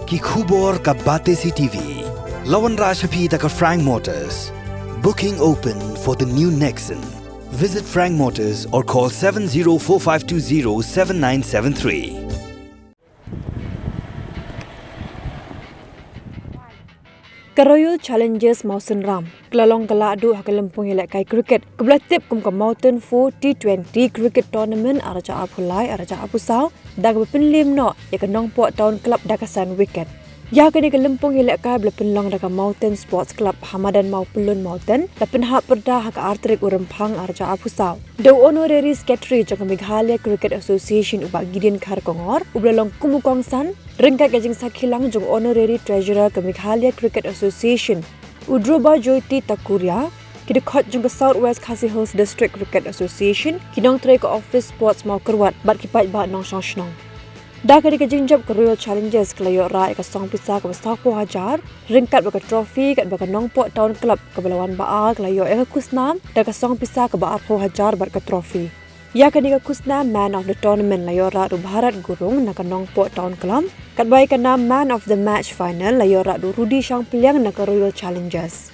ki khubor ka bate si TV. Lawan Rashapi taka Frank Motors. Booking open for the new Nexon. Visit Frank Motors or call 7045207973. Royal Challengers Mawsynram kelalong ke Lahduh Lahduh elak kai cricket kebelatip kum ke Mawten 4 T20 cricket tournament araja apulai araja apusau dak berpenlim no ya kenong pok tahun klub dakasan wicket ya kini ke lempung elak kai berpenlong dak Mawten Sports Club Hamadan mau pelun Mawten lapen hak perda hak artrik urempang araja apusau the honorary secretary jang Meghalaya Cricket Association ubak Gideon Kharkongor ublalong kumukongsan Ringkat kajing sakhilang jong honorary treasurer ke Meghalaya Cricket Association Udroba Jyoti Takuria kidekot jong ke South West Khasi Hills District Cricket Association kinong tray ke office sports mau kerwat bat kipat ba nong song da kadi kajing job ke Royal Challengers kelayo ra ka song pisa ke besar po hajar ringkat baka trophy kat baka nong po town club ke belawan ba kelayo ke kusnam da ka song pisa ke ba po hajar bat ke trophy ya kani ka kusna man of the tournament layora du Bharat Gurung na kanong po town club kat bai kana man of the match final layora du Rudi Shang Piliang na ka Royal Challengers